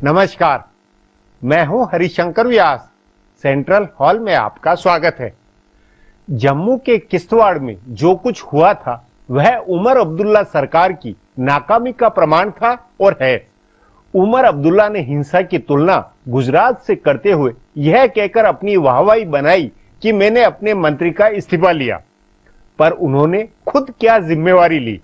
नमस्कार, मैं हूं हरिशंकर व्यास। सेंट्रल हॉल में आपका स्वागत है। जम्मू के किश्तवाड़ में जो कुछ हुआ था वह उमर अब्दुल्ला सरकार की नाकामी का प्रमाण था और है। उमर अब्दुल्ला ने हिंसा की तुलना गुजरात से करते हुए यह कहकर अपनी वाहवाही बनाई कि मैंने अपने मंत्री का इस्तीफा लिया, पर उन्होंने खुद क्या जिम्मेवारी ली?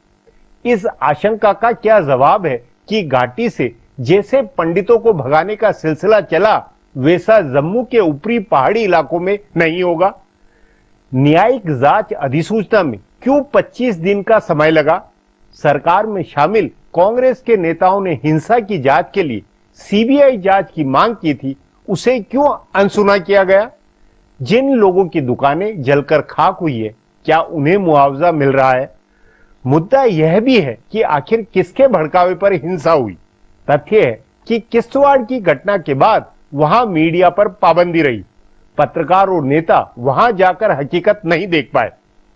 इस आशंका का क्या जवाब है कि घाटी से जैसे पंडितों को भगाने का सिलसिला चला वैसा जम्मू के ऊपरी पहाड़ी इलाकों में नहीं होगा? न्यायिक जांच अधिसूचना में क्यों 25 दिन का समय लगा? सरकार में शामिल कांग्रेस के नेताओं ने हिंसा की जांच के लिए सीबीआई जांच की मांग की थी, उसे क्यों अनसुना किया गया? जिन लोगों की दुकानें जलकर खाक हुई है, क्या उन्हें मुआवजा मिल रहा है? मुद्दा यह भी है कि आखिर किसके भड़कावे पर हिंसा हुई? तथ्य है कि किश्तवाड़ की घटना के बाद वहां मीडिया पर पाबंदी रही। पत्रकार और नेता वहां जाकर हकीकत नहीं देख पाए,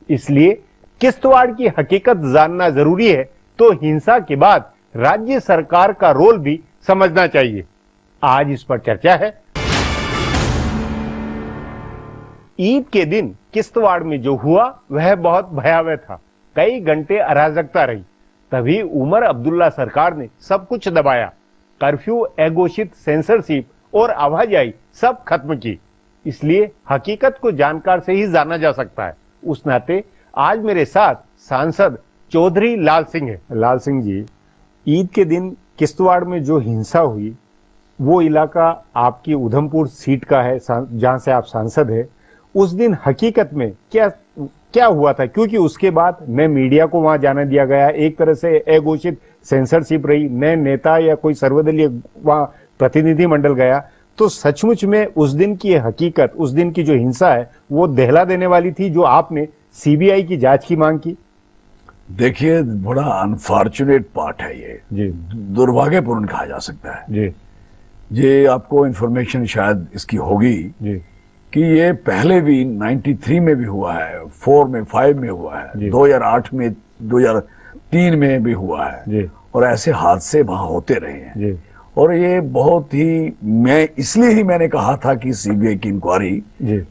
इसलिए किश्तवाड़ की हकीकत जानना जरूरी है। तो हिंसा के बाद राज्य सरकार का रोल भी समझना चाहिए। आज इस पर चर्चा है। ईद के दिन किश्तवाड़ में जो हुआ वह बहुत भयावह था। कई घंटे अराजकता रही। तभी उमर अब्दुल्ला सरकार ने सब कुछ दबाया। कर्फ्यू, अघोषित सेंसरशिप और आवाजाही सब खत्म की। इसलिए हकीकत को जानकार से ही जाना जा सकता है। उस नाते आज मेरे साथ सांसद चौधरी लाल सिंह है। लाल सिंह जी, ईद के दिन किश्तवाड़ में जो हिंसा हुई वो इलाका आपकी उधमपुर सीट का है जहां से आप सांसद है। उस दिन हकीकत में क्या हुआ था? क्योंकि उसके बाद न मीडिया को वहां जाने दिया गया, एक तरह से अघोषित सेंसरशिप रही, न नेता या कोई सर्वदलीय वहां प्रतिनिधि मंडल गया। तो सचमुच में उस दिन की हकीकत, उस दिन की जो हिंसा है वो दहला देने वाली थी, जो आपने सीबीआई की जांच की मांग की। देखिए, बड़ा अनफॉर्चुनेट पार्ट है ये जी, दुर्भाग्यपूर्ण कहा जा सकता है जी। ये आपको इंफॉर्मेशन शायद इसकी होगी जी कि ये पहले भी 93 में भी हुआ है, 4 में, 5 में हुआ है, 2008 में, 2003 में भी हुआ है जी। और ऐसे हादसे वहां होते रहे हैं जी। और ये बहुत ही, मैं इसलिए ही मैंने कहा था कि सीबीआई की इंक्वायरी,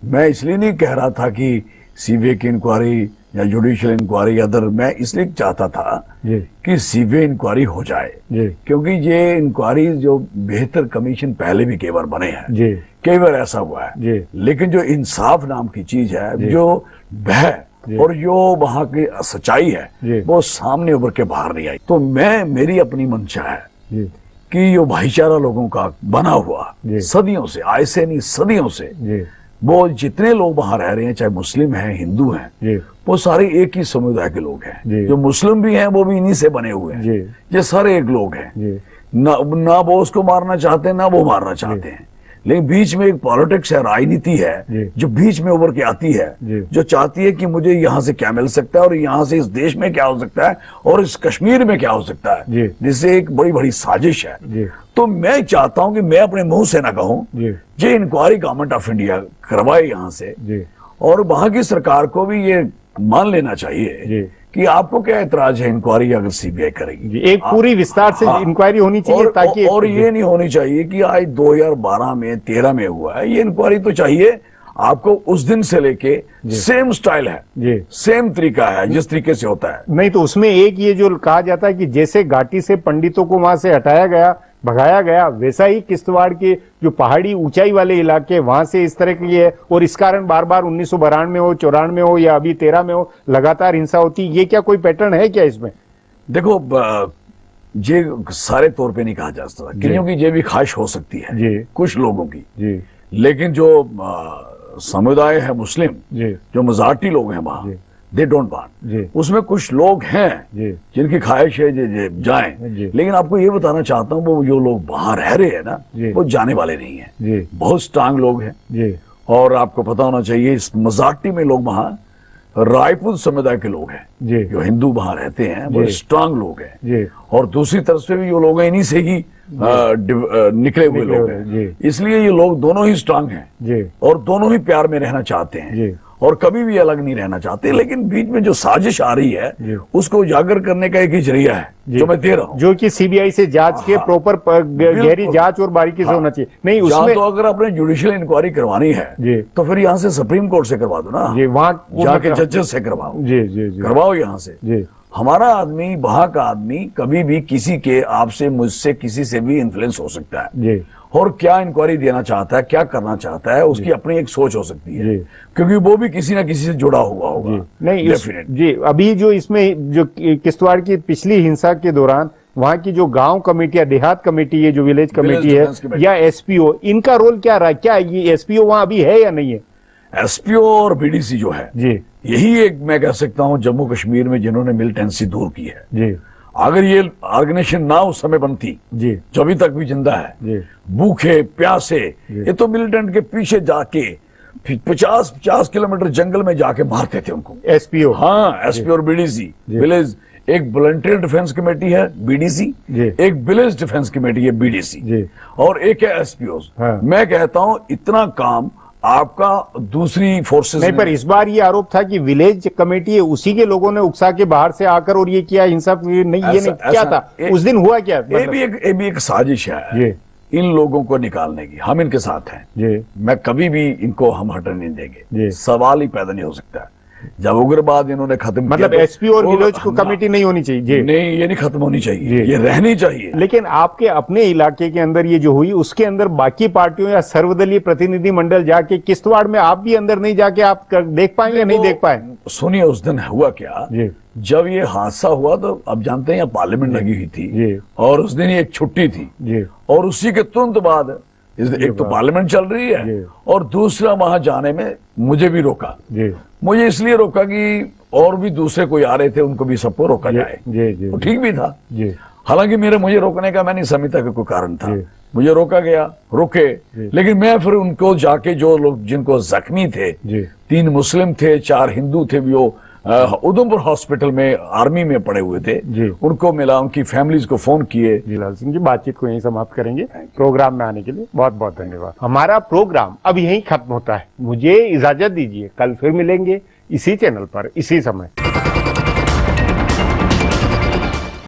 मैं इसलिए नहीं कह रहा था कि सीबीआई की इंक्वायरी या जुडिशियल इंक्वायरी अदर, मैं इसलिए चाहता था कि सीबीआई इंक्वायरी हो जाए, क्योंकि ये इंक्वायरी जो बेहतर कमीशन पहले भी कई बार बने हैं, कई बार ऐसा हुआ है, लेकिन जो इंसाफ नाम की चीज है, जो भय और जो वहां की सच्चाई है वो सामने उभर के बाहर नहीं आई। तो मेरी अपनी मंशा है कि ये भाईचारा लोगों का बना हुआ सदियों से, आज से नहीं सदियों से, वो जितने लोग वहां रह रहे हैं, चाहे मुस्लिम हैं, हिंदू हैं, वो सारे एक ही समुदाय के लोग हैं। जो मुस्लिम भी हैं वो भी इन्हीं से बने हुए हैं। ये सारे एक लोग हैं। ना वो उसको मारना चाहते हैं, ना वो मारना चाहते हैं, लेकिन बीच में एक पॉलिटिक्स है, राजनीति है जो बीच में उभर के आती है, जो चाहती है कि मुझे यहाँ से क्या मिल सकता है और यहाँ से इस देश में क्या हो सकता है और इस कश्मीर में क्या हो सकता है, जिससे एक बड़ी बड़ी साजिश है। तो मैं चाहता हूं कि मैं अपने मुंह से ना कहूं, ये इंक्वायरी गवर्नमेंट ऑफ इंडिया करवाए यहाँ से, और वहां की सरकार को भी ये मान लेना चाहिए कि आपको क्या एतराज है इंक्वायरी अगर सीबीआई करेगी। एक पूरी विस्तार से इंक्वायरी होनी चाहिए ताकि, और ये नहीं होनी चाहिए कि आज 2012 में 13 में हुआ है। ये इंक्वायरी तो चाहिए आपको उस दिन से लेके सेम स्टाइल है, सेम तरीका है जिस तरीके से होता है। नहीं तो उसमें एक ये जो कहा जाता है कि जैसे घाटी से पंडितों को वहां से हटाया गया, भगाया गया, वैसा ही किश्तवाड़ के जो पहाड़ी ऊंचाई वाले इलाके वहां से इस तरह की है, और इस कारण बार बार 1992 में हो, 94 में हो या अभी 13 में हो, लगातार हिंसा होती। ये क्या कोई पैटर्न है क्या इसमें? देखो, ये सारे तौर पे नहीं कहा जा सकता, क्योंकि ये भी ख्वाहिश हो सकती है कुछ लोगों की, लेकिन जो समुदाय है मुस्लिम, जो मेजॉरिटी लोग हैं वहां, दे डोंट वांट। उसमें कुछ लोग हैं जिनकी ख्वाहिश है जाएं, लेकिन आपको ये बताना चाहता हूँ वो जो लोग वहां रह रहे हैं ना, वो जाने वाले नहीं है। बहुत स्ट्रांग लोग हैं, और आपको पता होना चाहिए इस मेजॉरिटी में लोग वहां रायपुर समुदाय के लोग हैं, जो हिंदू वहां रहते हैं, बड़े स्ट्रांग लोग हैं, और दूसरी तरफ से भी जो लोग हैं इन्हीं से ही निकले हुए लोग हैं। इसलिए ये लोग दोनों ही स्ट्रांग हैं और दोनों ही प्यार में रहना चाहते हैं। और कभी भी अलग नहीं रहना चाहते, लेकिन बीच में जो साजिश आ रही है उसको उजागर करने का एक ही जरिया है जो मैं दे रहा हूं, जो कि सीबीआई से जांच के प्रॉपर गहरी जांच और बारीकी से होना चाहिए। नहीं उसमें तो अगर आपने जुडिशियल इंक्वायरी करवानी है तो फिर यहाँ से सुप्रीम कोर्ट से करवा दो ना, वहां जाके जजेस से करवाओ, करवाओ यहाँ से। हमारा आदमी, वहां का आदमी कभी भी किसी के, आपसे, मुझसे, किसी से भी इन्फ्लुएंस हो सकता है और क्या इंक्वायरी देना चाहता है, क्या करना चाहता है, उसकी अपनी एक सोच हो सकती है, क्योंकि वो भी किसी ना किसी से जुड़ा हुआ होगा। नहीं अभी जो इसमें जो किश्तवाड़ की पिछली हिंसा के दौरान वहां की जो गांव कमेटी या देहात कमेटी है, जो विलेज कमेटी है या एसपीओ, इनका रोल क्या रहा? क्या ये एसपीओ वहां अभी है या नहीं है? एसपीओ और बीडीसी जो है यही एक मैं कह सकता हूं जम्मू कश्मीर में जिन्होंने मिलिटेंसी दूर की है। अगर ये ऑर्गेनाइजेशन ना उस समय बनती जो अभी तक भी जिंदा है, भूखे प्यासे, ये तो मिलिटेंट के पीछे जाके 50 किलोमीटर जंगल में जाके मारते थे उनको। एसपीओ, हाँ, एसपीओ और बीडीसी, विलेज एक वॉलंटियर डिफेंस कमेटी है बीडीसी, एक विलेज डिफेंस कमेटी है बीडीसी, और एक है एसपीओ। मैं कहता हूं इतना काम आपका दूसरी फोर्सेस नहीं, पर इस बार ये आरोप था कि विलेज कमेटी है उसी के लोगों ने उकसा के बाहर से आकर और ये किया, हिंसा नहीं, ये नहीं क्या था उस दिन हुआ क्या? ये भी एक साजिश है इन लोगों को निकालने की। हम इनके साथ हैं, मैं कभी भी इनको हम हटने नहीं देंगे, सवाल ही पैदा नहीं हो सकता। जब उग्रवाद इन्होंने खत्म मतलब एसपी और विलेज को कमेटी नहीं होनी चाहिए? नहीं, ये नहीं खत्म होनी चाहिए, ये रहनी चाहिए। लेकिन आपके अपने इलाके के अंदर ये जो हुई, उसके अंदर बाकी पार्टियों या सर्वदलीय प्रतिनिधि मंडल जाके किश्तवाड़ में आप भी अंदर नहीं जाके आप देख पाए या नहीं देख पाए? सुनिए, उस दिन हुआ क्या, जब ये हादसा हुआ तो अब जानते हैं यहाँ पार्लियामेंट लगी हुई थी और उस दिन एक छुट्टी थी, और उसी के तुरंत बाद एक तो पार्लियामेंट चल रही है और दूसरा वहां जाने में मुझे भी रोका। मुझे इसलिए रोका कि और भी दूसरे कोई आ रहे थे, उनको भी सबको रोका जाए, तो ठीक भी था। हालांकि मुझे रोकने का मैं नहीं समझता कि कोई कारण था, मुझे रोका गया, रुके, लेकिन मैं फिर उनको जाके जो लोग जिनको जख्मी थे, 3 मुस्लिम थे, 4 हिंदू थे, वो उधमपुर हॉस्पिटल में आर्मी में पड़े हुए थे, उनको मिला, उनकी फैमिलीज को फोन किए। लाल सिंह जी, बातचीत को यहीं समाप्त करेंगे। प्रोग्राम में आने के लिए बहुत बहुत धन्यवाद। हमारा प्रोग्राम अब यहीं खत्म होता है, मुझे इजाजत दीजिए, कल फिर मिलेंगे इसी चैनल पर इसी समय।